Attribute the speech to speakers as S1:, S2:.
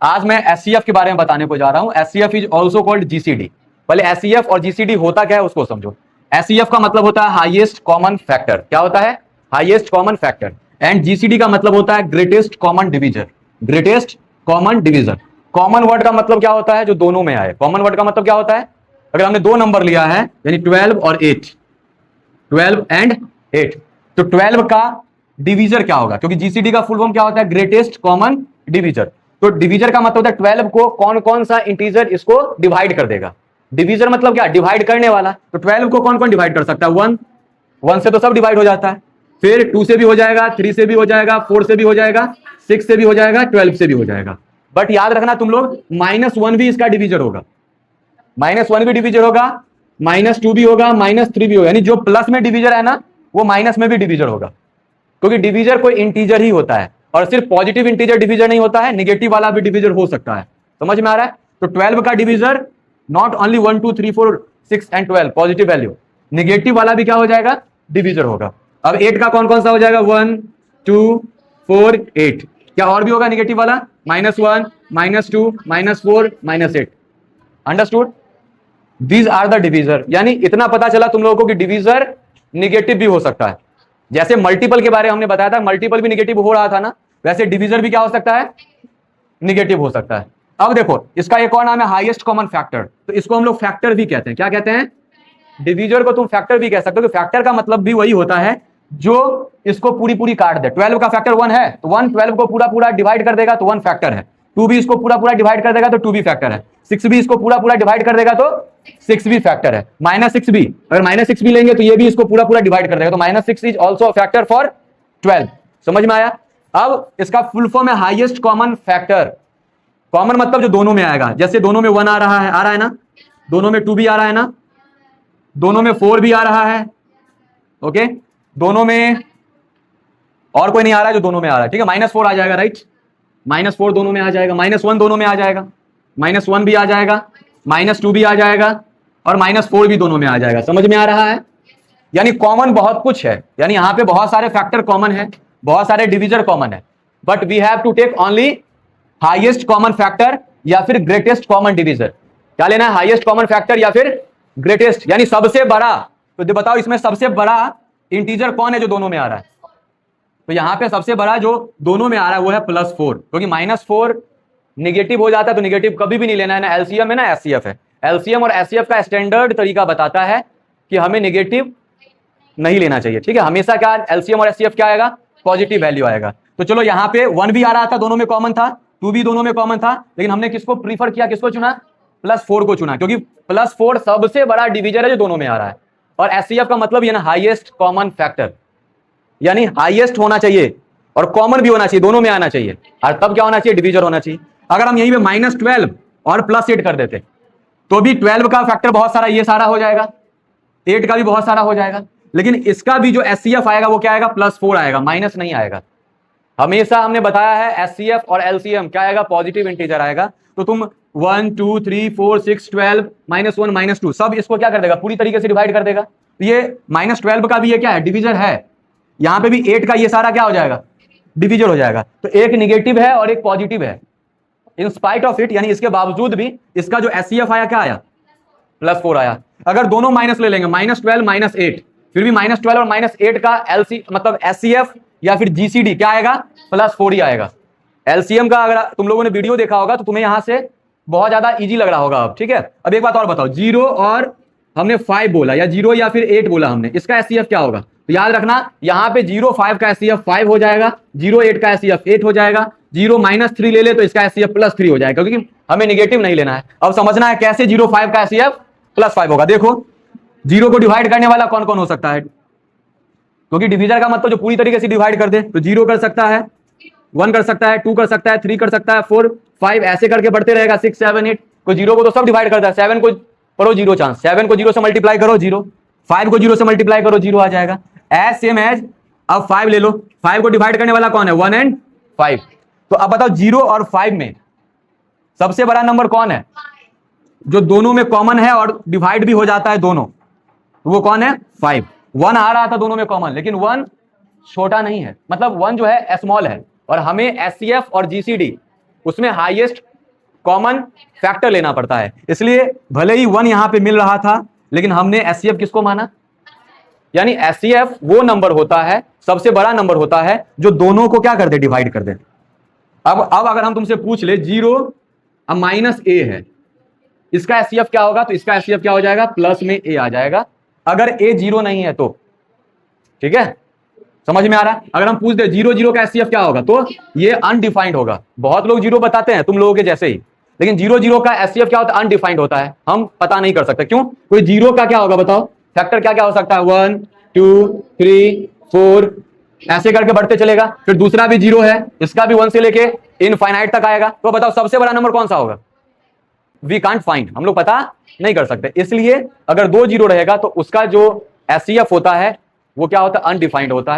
S1: आज मैं एचसीएफ के बारे में बताने को जा रहा हूं। HCF is also called GCD. पहले एचसीएफ और जीसीडी होता क्या है उसको समझो। एचसीएफ का मतलब होता है हाईएस्ट कॉमन फैक्टर। क्या होता है? Highest common factor. And GCD का मतलब होता है greatest common division. Greatest common division. Common word का मतलब क्या होता है? जो दोनों में आए। कॉमन वर्ड का मतलब क्या होता है? अगर हमने दो नंबर लिया है यानी 12 और 8, 12 एंड 8, तो 12 का डिवीजर क्या होगा? क्योंकि जीसीडी का फुल फॉर्म क्या होता है? Greatest common divisor. तो डिवीजर का मतलब होता है 12 को कौन कौन सा इंटीजर इसको डिवाइड कर देगा। डिवीजर मतलब क्या? डिवाइड करने वाला। तो 12 को कौन कौन डिवाइड कर सकता है? 1, 1 से तो सब डिवाइड हो जाता है, फिर 2 से भी हो जाएगा, 3 से भी हो जाएगा, 4 से भी हो जाएगा, 6 से भी हो जाएगा, 12 से भी हो जाएगा। बट याद रखना तुम लोग, -1 भी इसका डिवीजर होगा। -1 भी डिवीजर होगा, -2 भी होगा, -3 भी होगा। यानी जो प्लस में डिवीजर है ना, वो माइनस में भी डिवीजर होगा। क्योंकि डिवीजर कोई इंटीजर ही होता है, और सिर्फ पॉजिटिव इंटीजर डिवीजर नहीं होता है, नेगेटिव वाला भी डिवीजर हो सकता है। समझ में आ रहा है? तो 12 का divisor not only 1 2 3 4 6 and 12 positive value, negative वाला भी क्या हो जाएगा? डिवीजर होगा। अब 8 का कौन कौन सा हो जाएगा? 1 2 4 8। क्या और भी होगा नेगेटिव वाला? -1 -2 -4 -8। Understood? These are the divisor. यानी इतना पता चला तुम लोगों को कि डिवीजर निगेटिव भी हो सकता है। जैसे मल्टीपल के बारे में हमने बताया था, मल्टीपल भी निगेटिव हो रहा था ना, वैसे डिवीजर भी क्या हो सकता है? निगेटिव हो सकता है। अब देखो, इसका एक और नाम है हाईएस्ट कॉमन फैक्टर। तो इसको हम लोग फैक्टर भी कहते हैं। क्या कहते हैं? डिवीजर को तुम फैक्टर भी कह सकते हो। फैक्टर का मतलब भी वही होता है जो इसको पूरी पूरी काट दे। 12 का फैक्टर 1 है तो 1 12 को पूरा पूरा डिवाइड कर देगा तो 1 फैक्टर है। 2 भी इसको पूरा पूरा डिवाइड कर देगा तो 2 भी फैक्टर है। 6 भी इसको पूरा पूरा डिवाइड कर देगा तो 6 भी फैक्टर है। -6 भी, अगर -6 भी लेंगे तो ये भी इसको पूरा पूरा डिवाइड कर देगा, तो -6 इज ऑल्सो फैक्टर फॉर 12। समझ में आया? अब इसका फुल फॉर्म है हाईएस्ट कॉमन फैक्टर। कॉमन मतलब जो दोनों में आएगा। जैसे दोनों में 1 आ रहा है ना, दोनों में 2 भी आ रहा है ना, दोनों में 4 भी आ रहा है। ओके, दोनों में और कोई नहीं आ रहा है जो दोनों में आ रहा है। ठीक है, -4 आ जाएगा, राइट? -4 दोनों में आ जाएगा, -1 दोनों में आ जाएगा, -1 भी आ जाएगा, -2 भी आ जाएगा, और -4 भी दोनों में आ जाएगा। समझ में आ रहा है? यानी कॉमन बहुत कुछ है। यानी यहां पे बहुत सारे फैक्टर कॉमन है, बहुत सारे डिवीजर कॉमन है, but we have to take only highest common factor या फिर ग्रेटेस्ट कॉमन डिवीजर। क्या लेना है? हाईएस्ट कॉमन फैक्टर या फिर ग्रेटेस्ट, यानी सबसे बड़ा। तो बताओ इसमें सबसे बड़ा इंटीजर कौन है जो दोनों में आ रहा है? तो यहां पे सबसे बड़ा जो दोनों में आ रहा है वो है +4, क्योंकि -4 निगेटिव हो जाता है तो निगेटिव कभी भी नहीं लेना है। ना एलसीएम है ना एचसीएफ है। एलसीएम और एचसीएफ का स्टैंडर्ड तरीका बताता है कि हमें निगेटिव नहीं लेना चाहिए। ठीक है, हमेशा क्या एलसीएम और एचसीएफ क्या आएगा? पॉजिटिव वैल्यू आएगा। तो चलो यहाँ पे 1 भी आ रहा था, दोनों में कॉमन था, 2 भी दोनों में कॉमन था, लेकिन हमने किसको प्रीफर किया? किसको चुना? +4 को चुना, क्योंकि +4 सबसे बड़ा डिवीजर है जो दोनों में आ रहा है। और एचसीएफ का मतलब ये ना हाईएस्ट कॉमन फैक्टर, यानी हाईएस्ट होना चाहिए और कॉमन भी होना चाहिए, दोनों में आना चाहिए। और तब क्या होना चाहिए? डिवीजर होना चाहिए। अगर हम यहीं पे -12 और +8 कर देते तो भी 12 का फैक्टर बहुत सारा, ये सारा हो जाएगा, 8 का भी बहुत सारा हो जाएगा, लेकिन इसका भी जो एचसीएफ आएगा वो क्या आएगा? +4 आएगा, माइनस नहीं आएगा। हमेशा हमने बताया है एचसीएफ और एलसीएम क्या आएगा? पॉजिटिव इंटीजर आएगा। तो तुम 1 2 3 4 6 12 -1 -2 सब इसको क्या कर देगा? पूरी तरीके से डिवाइड कर देगा। तो ये -12 का भी ये क्या है? डिवीजर है। यहां पे भी 8 का ये सारा क्या हो जाएगा? डिवीजर हो जाएगा। तो एक निगेटिव है और एक पॉजिटिव है। इन स्पाइट ऑफ इट, यानी इसके बावजूद भी इसका जो एचसीएफ आया क्या आया? +4 आया। अगर दोनों माइनस ले लेंगे, -12 -8, फिर भी -12 और -8 का एलसी मतलब एचसीएफ या फिर जीसीडी क्या आएगा? +4 ही आएगा। एलसीएम का अगर तुम लोगों ने वीडियो देखा होगा तो तुम्हें यहां से बहुत ज्यादा इजी लग रहा होगा अब। ठीक है, अब एक बात और बताओ, 0 और हमने 5 बोला, या 0 या फिर 8 बोला हमने, इसका एचसीएफ क्या होगा? तो याद रखना, यहां पे 0 5 का एचसीएफ 5 हो जाएगा, 0 8 का एचसीएफ 8 हो जाएगा, 0 -3 ले ले तो इसका एचसीएफ +3 हो जाएगा, क्योंकि हमें निगेटिव नहीं लेना है। अब समझना है कैसे 0 5 का एचसीएफ +5 होगा। देखो 0 को डिवाइड करने वाला कौन कौन हो सकता है? क्योंकि डिवीजर का मतलब जो पूरी तरीके से डिवाइड कर दे, तो 0 कर सकता है, 1 कर सकता है, 2 कर सकता है, 3 कर सकता है, 4 5 ऐसे करके बढ़ते रहेगा, 6 7 8। कोई 0 को तो सब डिवाइड करता है। 7 को पढ़ो 0 चांस, 7 को 0 से मल्टीप्लाई करो 0, 5 को 0 से मल्टीप्लाई करो 0 आ जाएगा। एज सेम एज अब 5 ले लो, 5 को डिवाइड करने वाला कौन है? 1 एंड 5। तो अब बताओ 0 और 5 में सबसे बड़ा नंबर कौन है जो दोनों में कॉमन है और डिवाइड भी हो जाता है दोनों? तो वो कौन है? 5। 1 आ रहा था दोनों में कॉमन, लेकिन 1 छोटा नहीं है, मतलब 1 जो है स्मॉल है। और हमें एचसीएफ और जीसीडी उसमें हाईएस्ट कॉमन फैक्टर लेना पड़ता है। इसलिए भले ही 1 यहां पे मिल रहा था, लेकिन हमने एचसीएफ किसको माना, यानी एचसीएफ वो नंबर होता है, सबसे बड़ा नंबर होता है जो दोनों को क्या कर दे, डिवाइड कर दे। अब अगर हम तुमसे पूछ ले 0 अब माइनस ए है, इसका एचसीएफ क्या होगा, तो इसका एचसीएफ क्या हो जाएगा, प्लस में ए आ जाएगा, अगर ए 0 नहीं है तो। ठीक है, समझ में आ रहा है। अगर हम पूछ दे 0 0 का एचसीएफ क्या होगा, तो ये अनडिफाइंड होगा। बहुत लोग 0 बताते हैं तुम लोगों के जैसे ही, लेकिन 0 0 का एचसीएफ क्या होता है, अनडिफाइंड होता है, हम पता नहीं कर सकते। क्यों, कोई 0 का क्या होगा बताओ, फैक्टर क्या क्या हो सकता है, 1 2 3 4 ऐसे करके बढ़ते चलेगा, फिर दूसरा भी 0 है, इसका भी 1 से लेके इनफाइनाइट तक आएगा। तो बताओ सबसे बड़ा नंबर कौन सा होगा, वी कांट फाइंड, हम लोग पता नहीं कर सकते। इसलिए अगर 2 0 रहेगा तो उसका जो एचसीएफ होता है वो क्या होता है, अनडिफाइंड होता है।